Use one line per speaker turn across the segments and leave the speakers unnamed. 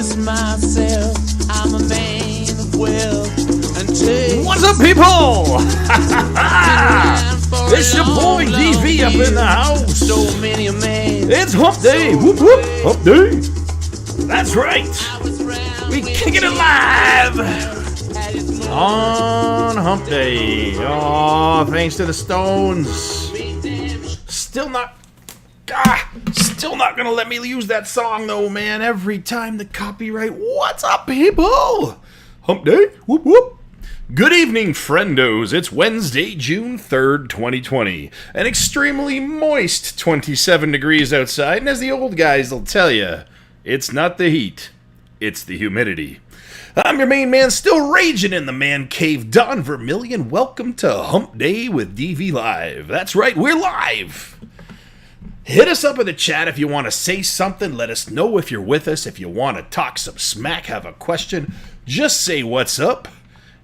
introduce myself. I'm a man of wealth and taste.
What's up, people? It's your boy DV up in the house.
So many a man.
It's Hump Day. Whoop whoop, Hump Day. That's right. We kicking it live on Hump Day. Oh, thanks to the Stones. Still not gonna let me use that song though, man. Every time the copyright. What's up, people? Hump Day. Whoop whoop. Good evening, friendos. It's Wednesday, June 3rd, 2020. An extremely moist 27 degrees outside, and as the old guys will tell you, it's not the heat, it's the humidity. I'm your main man, still raging in the man cave, Don Vermillion. Welcome to Hump Day with DV Live. That's right, we're live. Hit us up in the chat if you want to say something. Let us know if you're with us. If you want to talk some smack, have a question, just say what's up.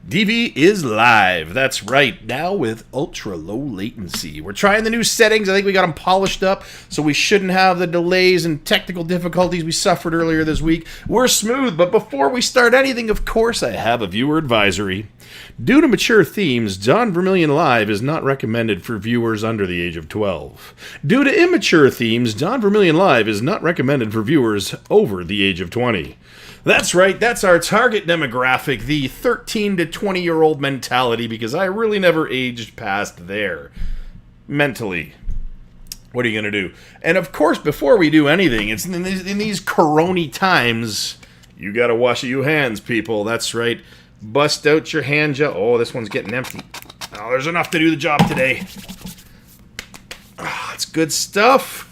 DV is live. That's right, now with ultra low latency. We're trying the new settings. I think we got them polished up, so we shouldn't have the delays and technical difficulties we suffered earlier this week. We're smooth, but before we start anything, of course, I have a viewer advisory. Due to mature themes, Don Vermillion Live is not recommended for viewers under the age of 12. Due to immature themes, Don Vermillion Live is not recommended for viewers over the age of 20. That's right, that's our target demographic, the 13 to 20-year-old mentality, because I really never aged past there. Mentally. What are you going to do? And of course, before we do anything, it's in these corona times, you got to wash your hands, people. That's right. Bust out your hand gel. Oh, this one's getting empty. Oh, there's enough to do the job today. Oh, it's good stuff.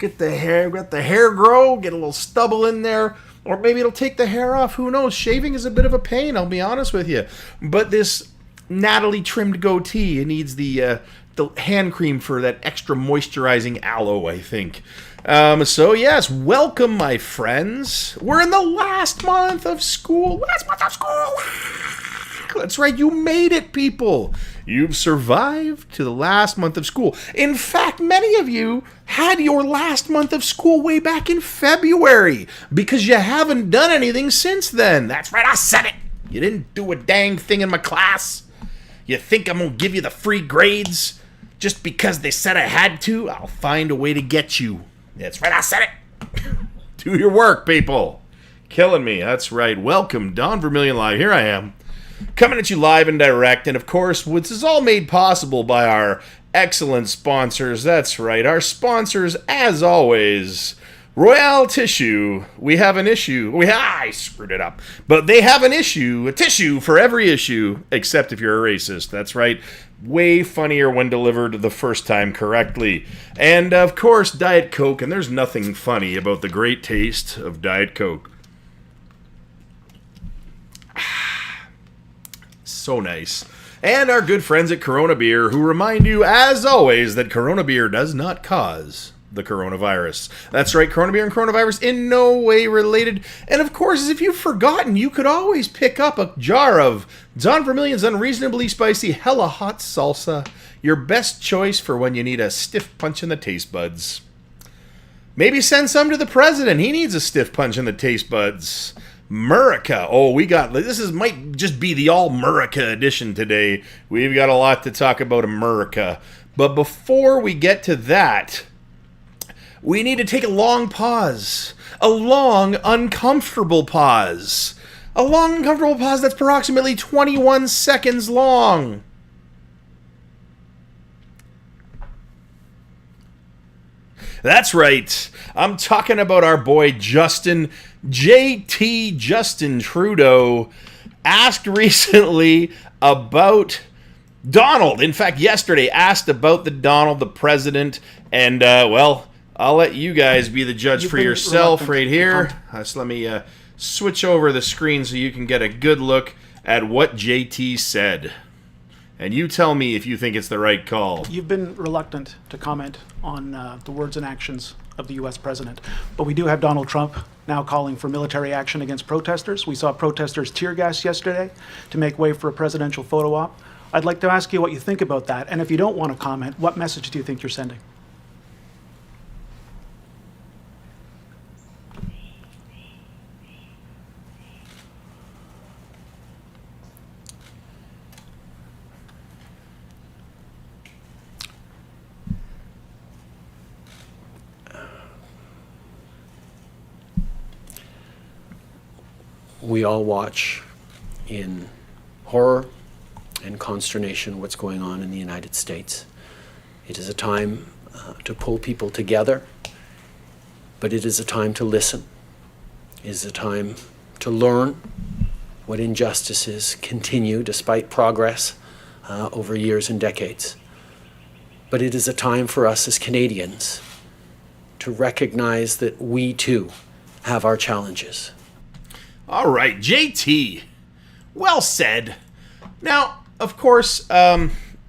Let the hair grow, get a little stubble in there. Or maybe it'll take the hair off. Who knows? Shaving is a bit of a pain, I'll be honest with you. But this Natalie trimmed goatee, it needs the hand cream for that extra moisturizing aloe, I think. So yes, welcome, my friends. We're in the last month of school. That's right, you made it, people. You've survived to the last month of school. In fact, many of you had your last month of school way back in February because you haven't done anything since then. That's right, I said it. You didn't do a dang thing in my class. You think I'm going to give you the free grades just because they said I had to? I'll find a way to get you. That's right, I said it. Do your work, people. Killing me. That's right. Welcome, Don Vermillion Live. Here I am. Coming at you live and direct, and of course, this is all made possible by our excellent sponsors. That's right, our sponsors, as always, Royale Tissue. We have an issue. I screwed it up. But they have an issue, a tissue for every issue, except if you're a racist. That's right, way funnier when delivered the first time correctly. And of course, Diet Coke, and there's nothing funny about the great taste of Diet Coke. So nice. And our good friends at Corona Beer, who remind you, as always, that Corona Beer does not cause the coronavirus. That's right, Corona Beer and coronavirus in no way related. And of course, if you've forgotten, you could always pick up a jar of Don Vermillion's unreasonably spicy hella hot salsa, your best choice for when you need a stiff punch in the taste buds. Maybe send some to the president. He needs a stiff punch in the taste buds. Murica. Oh, might just be the all Murica edition today. We've got a lot to talk about Murica. But before we get to that, we need to take a long pause. A long, uncomfortable pause. A long, uncomfortable pause that's approximately 21 seconds long. That's right. I'm talking about our boy Justin Trudeau, asked recently about Donald. In fact, yesterday asked about the president. And, well, I'll let you guys be the judge for yourself right here. So let me switch over the screen so you can get a good look at what JT said. And you tell me if you think it's the right call.
You've been reluctant to comment on the words and actions of the U.S. president. But we do have Donald Trump now calling for military action against protesters. We saw protesters tear gas yesterday to make way for a presidential photo op. I'd like to ask you what you think about that. And if you don't want to comment, what message do you think you're sending?
We all watch in horror and consternation what's going on in the United States. It is a time to pull people together, but it is a time to listen. It is a time to learn what injustices continue despite progress over years and decades. But it is a time for us as Canadians to recognize that we too have our challenges.
All right, JT. Well said. Now, of course,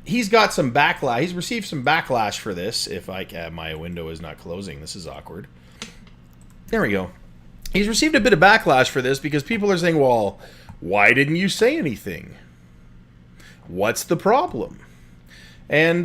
he's got some backlash. He's received some backlash for this. If my window is not closing, this is awkward. There we go. He's received a bit of backlash for this because people are saying, well, why didn't you say anything? What's the problem? And,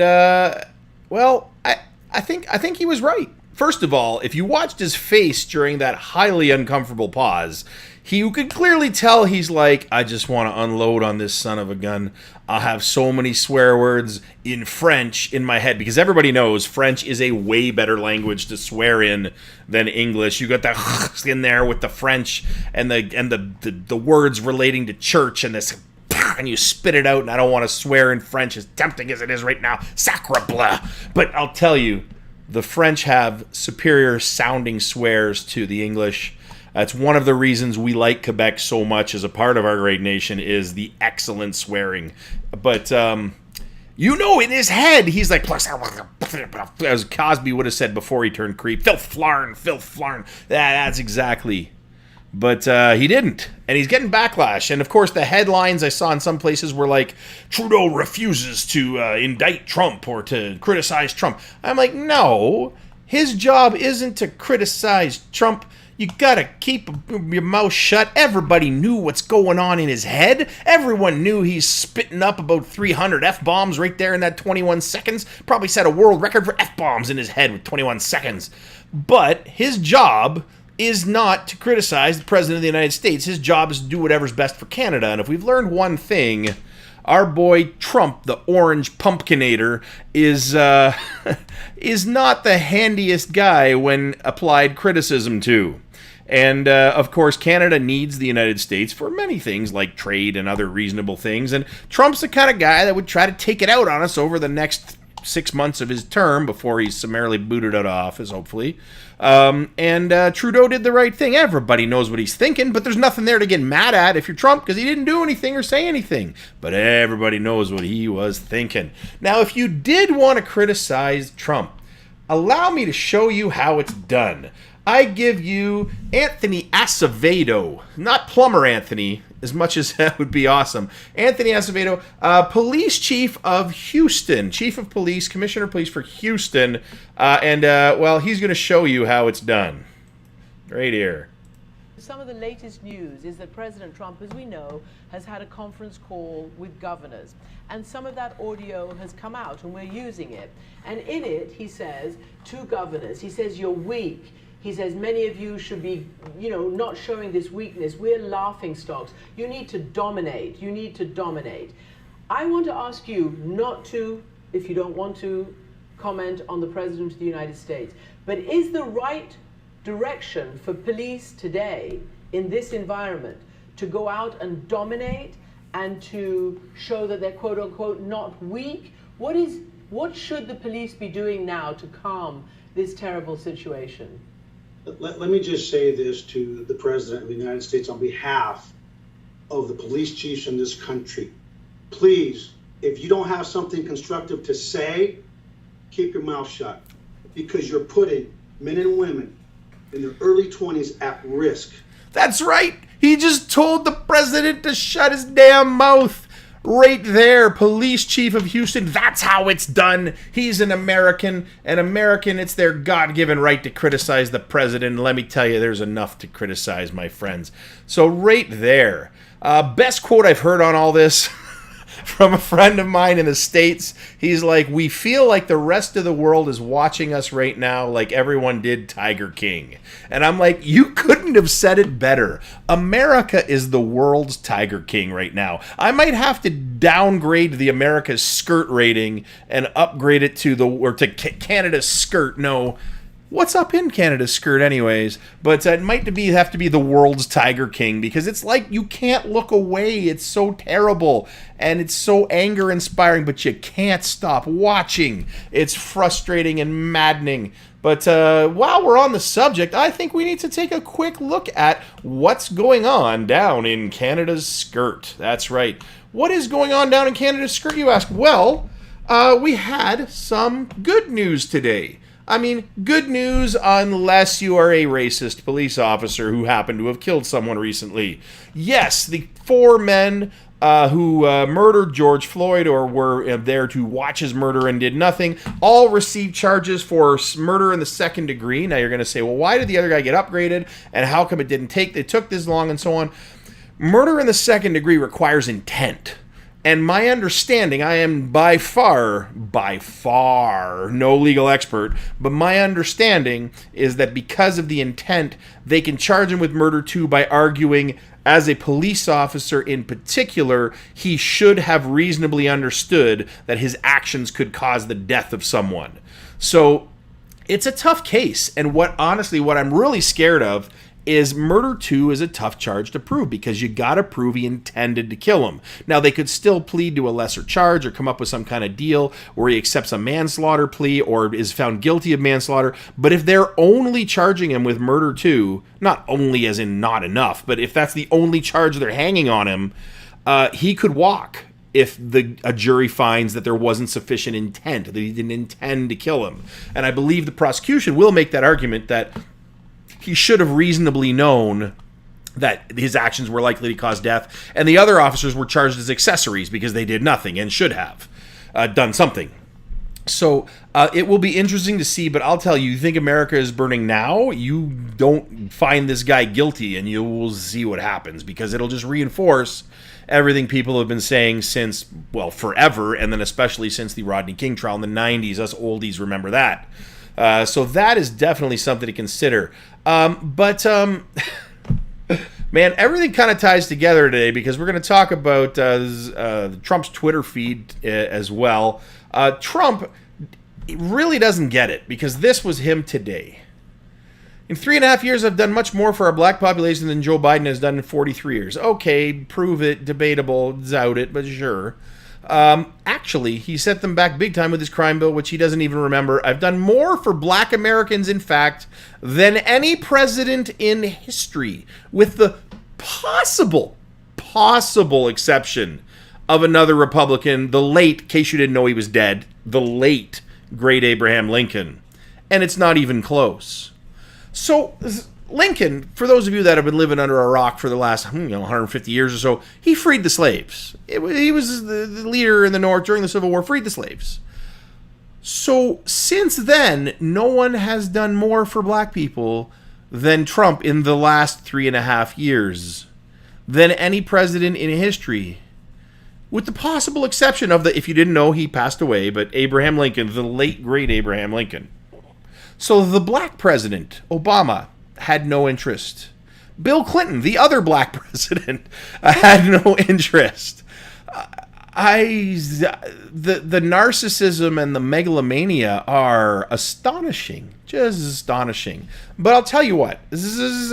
well, I think he was right. First of all, if you watched his face during that highly uncomfortable pause, you could clearly tell he's like, I just want to unload on this son of a gun. I'll have so many swear words in French in my head, because everybody knows French is a way better language to swear in than English. You got that in there with the French and the words relating to church and this, and you spit it out, and I don't want to swear in French as tempting as it is right now. Sacre bleu. But I'll tell you, the French have superior sounding swears to the English. That's one of the reasons we like Quebec so much as a part of our great nation, is the excellent swearing. But, in his head, he's like, as Cosby would have said before he turned creep, filth flarn. That's exactly. But he didn't, and he's getting backlash. And, of course, the headlines I saw in some places were like, Trudeau refuses to indict Trump or to criticize Trump. I'm like, no, his job isn't to criticize Trump. You gotta keep your mouth shut. Everybody knew what's going on in his head. Everyone knew he's spitting up about 300 F-bombs right there in that 21 seconds. Probably set a world record for F-bombs in his head with 21 seconds. But his job is not to criticize the President of the United States. His job is to do whatever's best for Canada. And if we've learned one thing, our boy Trump, the orange pumpkinator, is not the handiest guy when applied criticism to. And, of course, Canada needs the United States for many things, like trade and other reasonable things. And Trump's the kind of guy that would try to take it out on us over the next 6 months of his term before he's summarily booted out of office, hopefully. Trudeau did the right thing. Everybody knows what he's thinking, but there's nothing there to get mad at if you're Trump, because he didn't do anything or say anything. But everybody knows what he was thinking. Now, if you did want to criticize Trump, allow me to show you how it's done. I give you Anthony Acevedo, not Plumber Anthony, as much as that would be awesome. Anthony Acevedo, police chief of Houston, chief of police, commissioner of police for Houston, he's going to show you how it's done. Right here.
Some of the latest news is that President Trump, as we know, has had a conference call with governors. And some of that audio has come out, and we're using it. And in it, he says to governors, he says, you're weak. He says, many of you should be, not showing this weakness. We're laughing stocks. You need to dominate. You need to dominate. I want to ask you not to, if you don't want to, comment on the President of the United States. But is the right direction for police today in this environment to go out and dominate and to show that they're quote unquote not weak? What should the police be doing now to calm this terrible situation?
Let me just say this to the President of the United States on behalf of the police chiefs in this country. Please, if you don't have something constructive to say, keep your mouth shut, because you're putting men and women in their early 20s at risk.
That's right. He just told the president to shut his damn mouth. Right there, police chief of Houston. That's how it's done. He's an American. It's their God-given right to criticize the president. And let me tell you, there's enough to criticize, my friends. So right there, best quote I've heard on all this from a friend of mine in the States. He's like, we feel like the rest of the world is watching us right now like everyone did Tiger King. And I'm like, you couldn't have said it better. America is the world's Tiger King right now. I might have to downgrade the America's skirt rating and upgrade it to Canada's skirt. No, what's up in Canada's skirt anyways? But it might have to be the world's Tiger King, because it's like you can't look away. It's so terrible and it's so anger inspiring, but you can't stop watching. It's frustrating and maddening. But while we're on the subject, I think we need to take a quick look at what's going on down in Canada's skirt. That's right. What is going on down in Canada's skirt, you ask? Well, we had some good news today. I mean, good news unless you are a racist police officer who happened to have killed someone recently. Yes, the 4 men who murdered George Floyd or were there to watch his murder and did nothing all received charges for murder in the 2nd degree. Now you're going to say, well, why did the other guy get upgraded and how come it took this long and so on? Murder in the 2nd degree requires intent. And my understanding, I am by far, no legal expert, but my understanding is that because of the intent, they can charge him with murder too by arguing, as a police officer in particular, he should have reasonably understood that his actions could cause the death of someone. So it's a tough case. And what I'm really scared of is murder 2 is a tough charge to prove, because you got to prove he intended to kill him. Now, they could still plead to a lesser charge or come up with some kind of deal where he accepts a manslaughter plea or is found guilty of manslaughter. But if they're only charging him with murder 2, not only as in not enough, but if that's the only charge they're hanging on him, he could walk if a jury finds that there wasn't sufficient intent, that he didn't intend to kill him. And I believe the prosecution will make that argument that he should have reasonably known that his actions were likely to cause death, and the other officers were charged as accessories because they did nothing and should have done something. So it will be interesting to see, but I'll tell you, you think America is burning now, you don't find this guy guilty, and you will see what happens, because it'll just reinforce everything people have been saying since, well, forever, and then especially since the Rodney King trial in the 90s. Us oldies remember that. So that is definitely something to consider. But man, everything kind of ties together today, because we're going to talk about Trump's Twitter feed as well. Trump really doesn't get it, because this was him today. In 3.5 years, I've done much more for our black population than Joe Biden has done in 43 years. Okay, prove it, debatable, doubt it, but sure. Actually, he set them back big time with his crime bill, which he doesn't even remember. I've done more for black Americans, in fact, than any president in history, with the possible exception of another Republican, the late, in case you didn't know he was dead, the late, great Abraham Lincoln. And it's not even close. So Lincoln, for those of you that have been living under a rock for the last 150 years or so, he freed the slaves. He was the leader in the North during the Civil War, freed the slaves. So since then, no one has done more for black people than Trump in the last 3.5 years, than any president in history. With the possible exception of if you didn't know, he passed away, but Abraham Lincoln, the late, great Abraham Lincoln. So the black president, Obama, had no interest. Bill Clinton, the other black president, had no interest. The narcissism and the megalomania are astonishing, just astonishing. But I'll tell you what, this is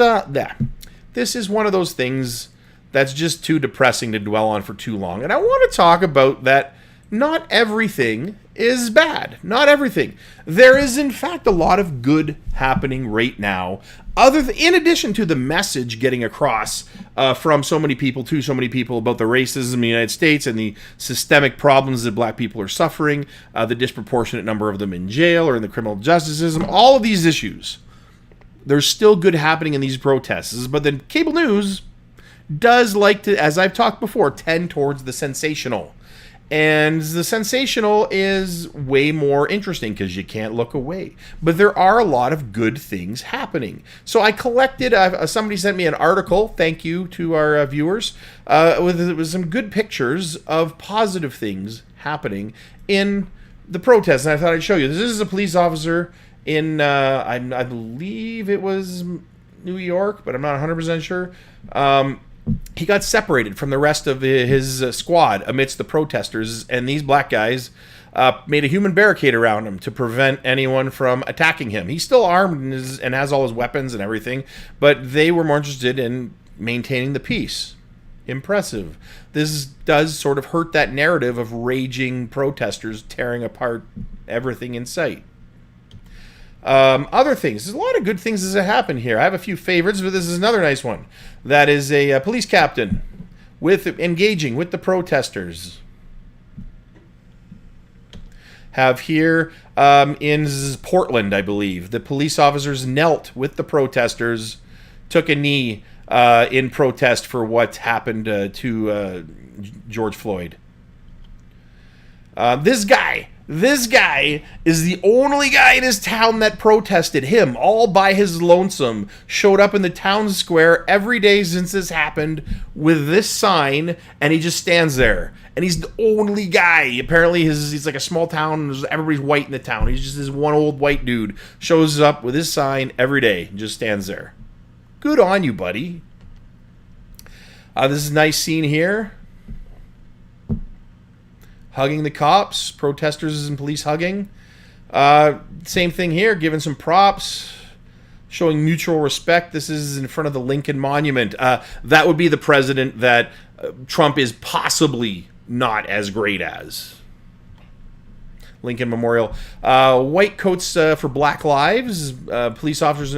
one of those things that's just too depressing to dwell on for too long. And I want to talk about that. Not everything is bad. Not everything. There is, in fact, a lot of good happening right now. In addition to the message getting across from so many people to so many people about the racism in the United States and the systemic problems that black people are suffering, the disproportionate number of them in jail or in the criminal justice system, all of these issues. There's still good happening in these protests. But then cable news does like to, as I've talked before, tend towards the sensational. And the sensational is way more interesting because you can't look away. But there are a lot of good things happening. So I collected, somebody sent me an article, thank you to our viewers, with some good pictures of positive things happening in the protests. And I thought I'd show you. This is a police officer in, I believe it was New York, but I'm not 100% sure. He got separated from the rest of his squad amidst the protesters, and these black guys made a human barricade around him to prevent anyone from attacking him. He's still armed and has all his weapons and everything, but they were more interested in maintaining the peace. Impressive. This does sort of hurt that narrative of raging protesters tearing apart everything in sight. Other things. There's a lot of good things that happen here. I have a few favorites, but this is another nice one. That is a police captain engaging with the protesters. Have here in Portland, I believe, the police officers knelt with the protesters, took a knee in protest for what happened to George Floyd. This guy is the only guy in his town that protested. Him, all by his lonesome, showed up in the town square every day since this happened with this sign, and he just stands there. And he's the only guy. Apparently, he's like a small town. Everybody's white in the town. He's just this one old white dude. Shows up with his sign every day, and just stands there. Good on you, buddy. This is a nice scene here. Hugging the cops, protesters and police hugging. Same thing here, giving some props, showing mutual respect. This is in front of the Lincoln Monument. That would be the president that Trump is possibly not as great as. Lincoln Memorial. White coats for Black Lives. Police officers,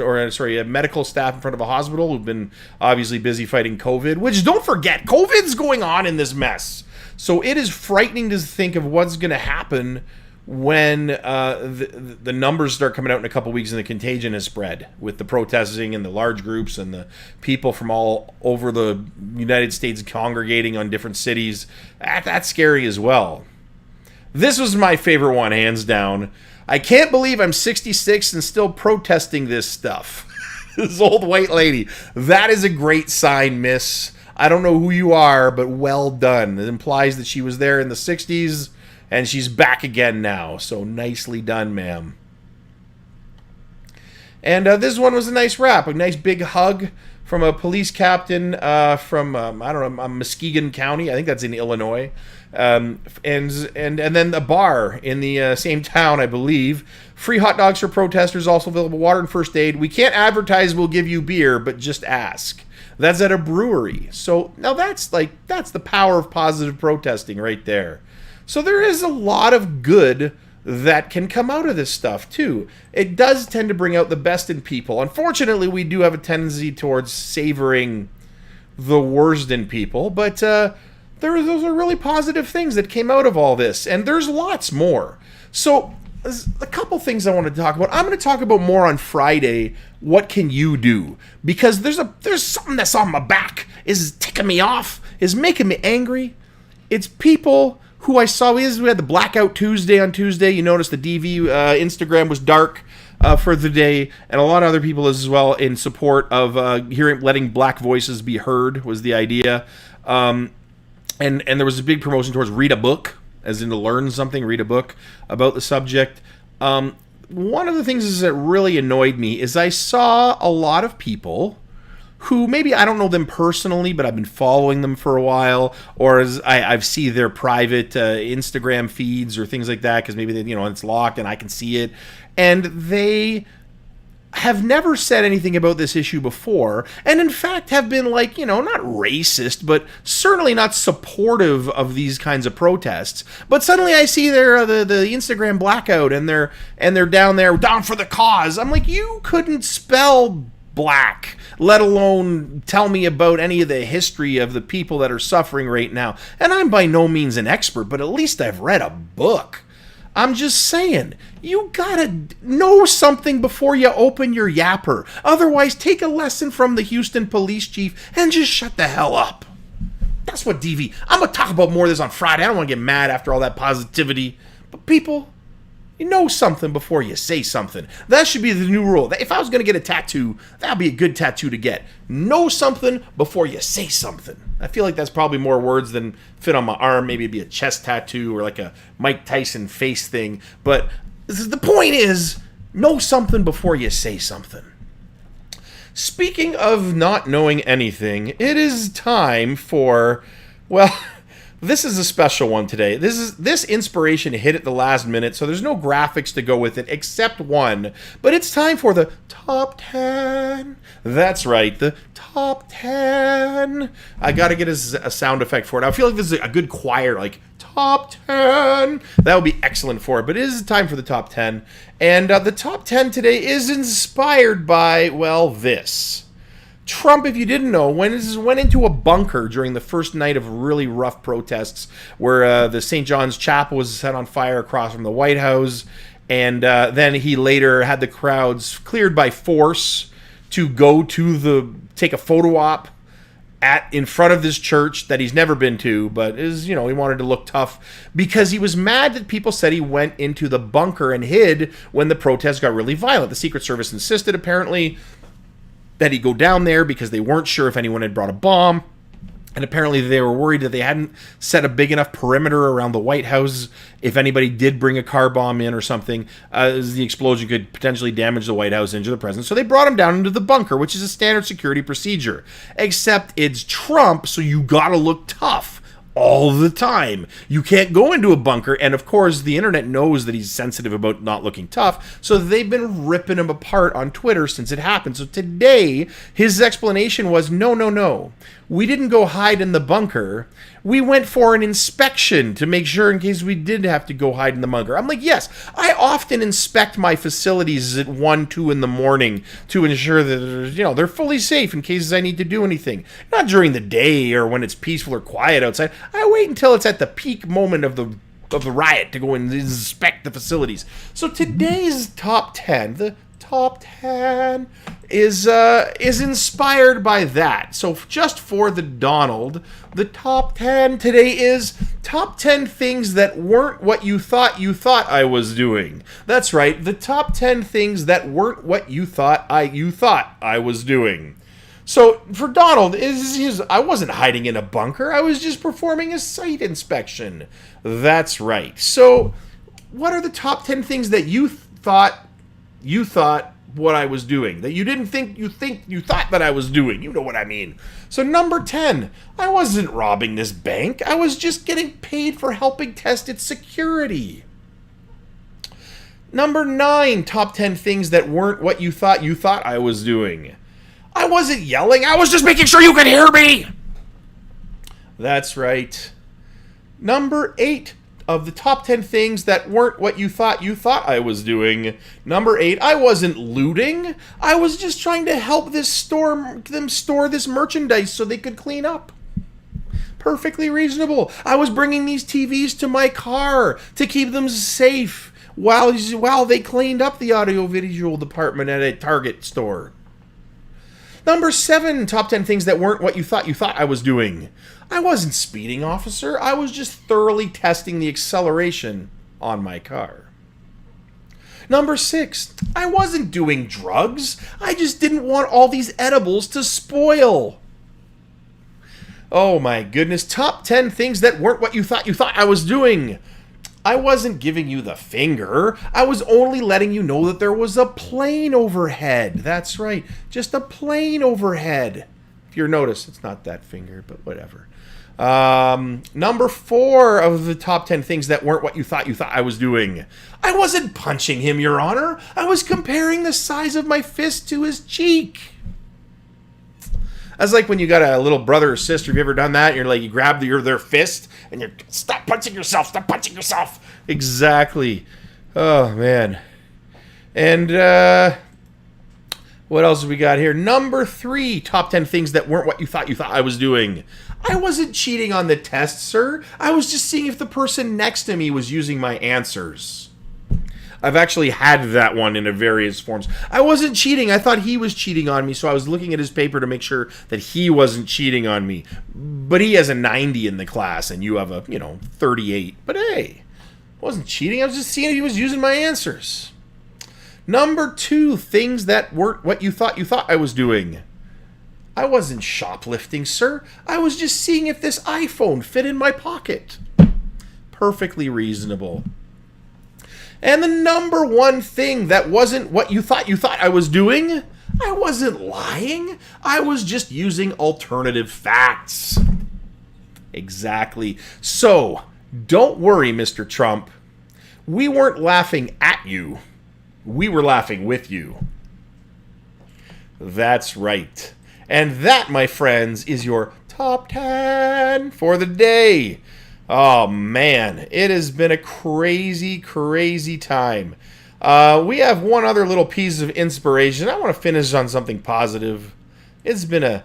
medical staff in front of a hospital who've been obviously busy fighting COVID, which, don't forget, COVID's going on in this mess. So it is frightening to think of what's going to happen when the numbers start coming out in a couple weeks and the contagion has spread with the protesting and the large groups and the people from all over the United States congregating on different cities. That's scary as well. This was my favorite one, hands down. I can't believe I'm 66 and still protesting this stuff. This old white lady. That is a great sign, miss. I don't know who you are, but well done. It implies that she was there in the 60s, and she's back again now. So nicely done, ma'am. And this one was a nice wrap. A nice big hug from a police captain from, Muskegon County. I think that's in Illinois. And then a bar in the same town, I believe. Free hot dogs for protesters, also available water and first aid. We can't advertise we'll give you beer, but just ask. That's at a brewery. So now that's the power of positive protesting right there. So there is a lot of good that can come out of this stuff too. It does tend to bring out the best in people. Unfortunately, we do have a tendency towards savoring the worst in people, but those are really positive things that came out of all this, and there's lots more. So there's a couple things I want to talk about. I'm going to talk about more on Friday. What can you do? Because there's something that's on my back, is ticking me off, is making me angry. It's people who I saw. We had the Blackout Tuesday on Tuesday. You noticed the DV Instagram was dark for the day, and a lot of other people as well in support of letting black voices be heard was the idea. And there was a big promotion towards read a book, as in to learn something, read a book about the subject. One of the things that really annoyed me is I saw a lot of people who, maybe I don't know them personally, but I've been following them for a while, or as I've seen their private Instagram feeds or things like that, because maybe it's locked and I can see it, and they have never said anything about this issue before, and in fact have been not racist, but certainly not supportive of these kinds of protests. But suddenly I see their the Instagram blackout, and they're down for the cause. I'm like, you couldn't spell black, let alone tell me about any of the history of the people that are suffering right now. And I'm by no means an expert, but at least I've read a book. I'm just saying, you gotta know something before you open your yapper. Otherwise, take a lesson from the Houston police chief and just shut the hell up. That's what DV... I'm gonna talk about more of this on Friday. I don't want to get mad after all that positivity. But people, you know something before you say something. That should be the new rule. If I was gonna get a tattoo, that'd be a good tattoo to get. Know something before you say something. I feel like that's probably more words than fit on my arm. Maybe it'd be a chest tattoo or like a Mike Tyson face thing. But the point is, know something before you say something. Speaking of not knowing anything, it is time for, well, This is a special one today. This inspiration hit at the last minute, so there's no graphics to go with it except one. But it's time for the top 10. That's right, the top 10. I got to get a sound effect for it. I feel like this is a good choir, like top 10. That would be excellent for it. But it is time for the top 10. And the top 10 today is inspired by, well, this. Trump, if you didn't know, went into a bunker during the first night of really rough protests where the St. John's Chapel was set on fire across from the White House. And then he later had the crowds cleared by force to go to take a photo op in front of this church that he's never been to, but he wanted to look tough because he was mad that people said he went into the bunker and hid when the protests got really violent. The Secret Service insisted, apparently, that he go down there because they weren't sure if anyone had brought a bomb. And apparently they were worried that they hadn't set a big enough perimeter around the White House if anybody did bring a car bomb in or something. The explosion could potentially damage the White House, injure the president. So they brought him down into the bunker, which is a standard security procedure. Except it's Trump, so you gotta look tough all the time. You can't go into a bunker, and of course the internet knows that he's sensitive about not looking tough, so they've been ripping him apart on Twitter since it happened. So today his explanation was no, we didn't go hide in the bunker, we went for an inspection to make sure in case we did have to go hide in the bunker. I'm like, yes, I often inspect my facilities at 1, 2 in the morning to ensure that they're fully safe in case I need to do anything. Not during the day or when it's peaceful or quiet outside. I wait until it's at the peak moment of the riot to go and inspect the facilities. So today's top 10, the top 10 is inspired by that. So just for the Donald, the top 10 today is top 10 things that weren't what you thought I was doing. That's right, the top 10 things that weren't what you thought I was doing. So for Donald, I wasn't hiding in a bunker. I was just performing a site inspection. That's right. So what are the top 10 things that you thought what I was doing, that you didn't think you thought that I was doing? You know what I mean. So number 10, I wasn't robbing this bank. I was just getting paid for helping test its security. Number 9, top 10 things that weren't what you thought I was doing. I wasn't yelling. I was just making sure you could hear me. That's right. Number 8 of the top 10 things that weren't what you thought I was doing. Number 8, I wasn't looting. I was just trying to help them store this merchandise so they could clean up. Perfectly reasonable. I was bringing these TVs to my car to keep them safe while they cleaned up the audiovisual department at a Target store. Number 7, top 10 things that weren't what you thought I was doing. I wasn't speeding, officer. I was just thoroughly testing the acceleration on my car. Number 6, I wasn't doing drugs. I just didn't want all these edibles to spoil. Oh my goodness, top 10 things that weren't what you thought I was doing. I wasn't giving you the finger. I was only letting you know that there was a plane overhead. That's right, just a plane overhead. If you notice, it's not that finger, but whatever. Number 4 of the top 10 things that weren't what you thought I was doing. I wasn't punching him, Your Honor. I was comparing the size of my fist to his cheek. That's like when you got a little brother or sister. Have you ever done that? You're like, you grab their fist and you're, stop punching yourself. Exactly. Oh, man. And what else have we got here? Number 3, top 10 things that weren't what you thought I was doing. I wasn't cheating on the test, sir. I was just seeing if the person next to me was using my answers. I've actually had that one in various forms. I wasn't cheating. I thought he was cheating on me, so I was looking at his paper to make sure that he wasn't cheating on me. But he has a 90 in the class, and you have a, 38. But hey, I wasn't cheating. I was just seeing if he was using my answers. Number 2, things that weren't what you thought I was doing. I wasn't shoplifting, sir. I was just seeing if this iPhone fit in my pocket. Perfectly reasonable. And the number 1 thing that wasn't what you thought I was doing, I wasn't lying. I was just using alternative facts. Exactly. So, don't worry, Mr. Trump. We weren't laughing at you. We were laughing with you. That's right. And that, my friends, is your top 10 for the day. Oh, man. It has been a crazy, crazy time. We have one other little piece of inspiration. I want to finish on something positive. It's been a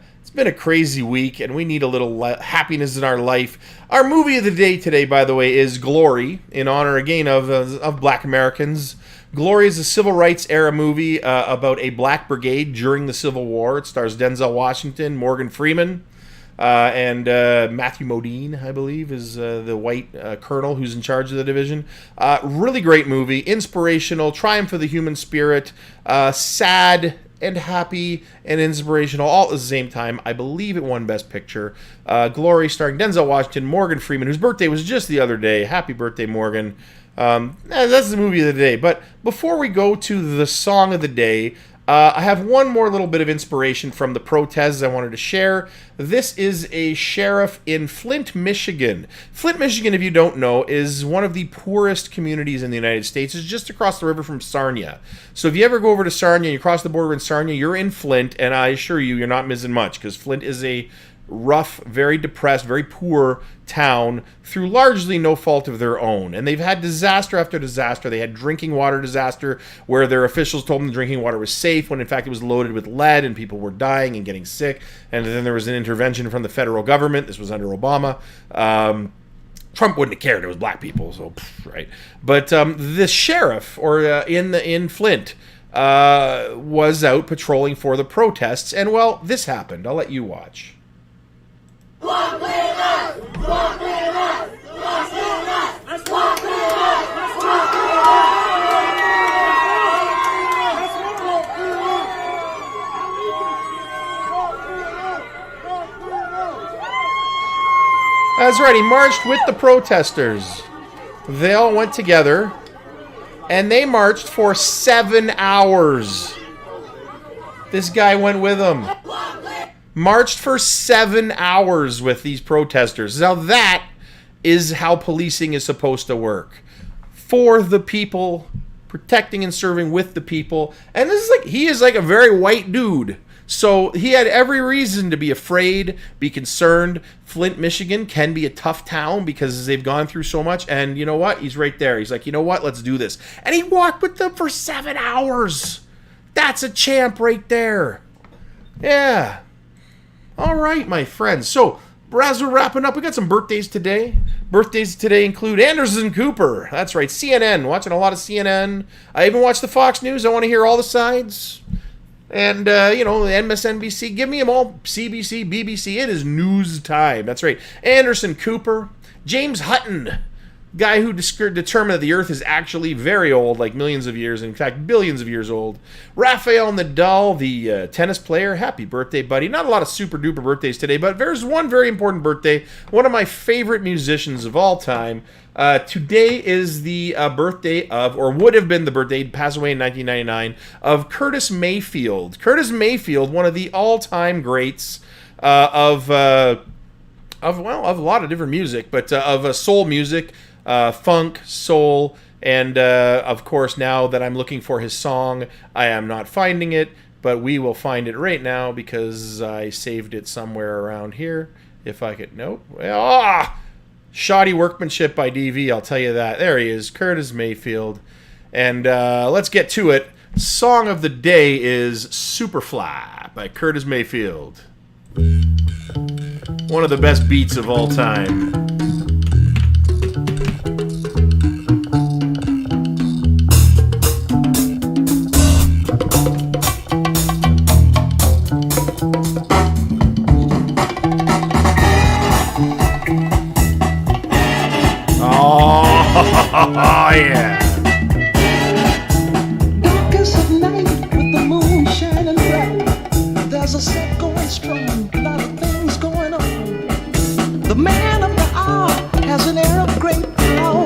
crazy week, and we need a little happiness in our life. Our movie of the day today, by the way, is Glory, in honor, again, of black Americans. Glory is a civil rights era movie about a black brigade during the Civil War. It stars Denzel Washington, Morgan Freeman, and Matthew Modine, I believe, is the white colonel who's in charge of the division. Really great movie, inspirational, triumph of the human spirit, sad and happy and inspirational all at the same time. I believe it won Best Picture. Glory, starring Denzel Washington, Morgan Freeman, whose birthday was just the other day. Happy birthday, Morgan. That's the movie of the day. But before we go to the song of the day, I have one more little bit of inspiration from the protests I wanted to share. This is a sheriff in Flint, Michigan. Flint, Michigan, if you don't know, is one of the poorest communities in the United States. It's just across the river from Sarnia. So if you ever go over to Sarnia and you cross the border in Sarnia, you're in Flint, and I assure you, you're not missing much, because Flint is a rough, very depressed, very poor town through largely no fault of their own. And they've had disaster after disaster. They had drinking water disaster where their officials told them the drinking water was safe when in fact it was loaded with lead and people were dying and getting sick. And then there was an intervention from the federal government. This was under Obama. Trump wouldn't have cared. It was black people, so right. But the sheriff in Flint was out patrolling for the protests. And well, this happened. I'll let you watch.
Walk with us! Walk with us! Walk with us! Let's walk with us! Let's walk with us!
That's right, he marched with the protesters. They all went together, and they marched for 7 hours. This guy went with them. Marched for 7 hours with these protesters. Now that is how policing is supposed to work. For the people, protecting and serving with the people. And this is he is like a very white dude. So he had every reason to be afraid, be concerned. Flint, Michigan can be a tough town because they've gone through so much. And you know what? He's right there. He's like, you know what? Let's do this. And he walked with them for 7 hours. That's a champ right there. Yeah. All right, my friends. So, as we're wrapping up, we got some birthdays today. Birthdays today include Anderson Cooper. That's right, CNN. Watching a lot of CNN. I even watch the Fox News. I want to hear all the sides. And, MSNBC. Give me them all. CBC, BBC. It is news time. That's right. Anderson Cooper. James Hutton. Guy who determined that the Earth is actually very old, like millions of years, in fact, billions of years old. Rafael Nadal, the tennis player. Happy birthday, buddy. Not a lot of super-duper birthdays today, but there's one very important birthday. One of my favorite musicians of all time. Today is the birthday of, or would have been the birthday, passed away in 1999, of Curtis Mayfield. Curtis Mayfield, one of the all-time greats of a lot of different music, but of soul music, funk, soul, and of course, now that I'm looking for his song, I am not finding it, but we will find it right now because I saved it somewhere around here. If I could, nope. Shoddy workmanship by DV, I'll tell you that. There he is, Curtis Mayfield. And let's get to it. Song of the day is Superfly by Curtis Mayfield. One of the best beats of all time. Oh, yeah.
Darkest of night with the moon shining bright. There's a set going strong, a lot of things going on. The man of the hour has an air of great power.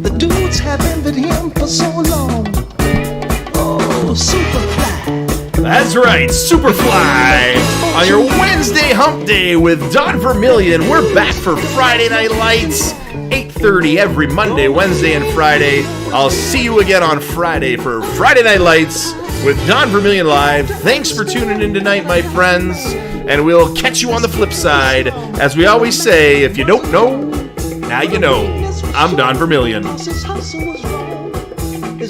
The dudes have envied him for so long. Oh, Superfly,
That's right, Superfly on your Wednesday Hump Day with Don Vermillion. We're back for Friday Night Lights, 8:30 every Monday, Wednesday, and Friday. I'll see you again on Friday for Friday Night Lights with Don Vermillion Live. Thanks for tuning in tonight, my friends, and we'll catch you on the flip side. As we always say, if you don't know, now you know. I'm Don Vermillion.
His hustle was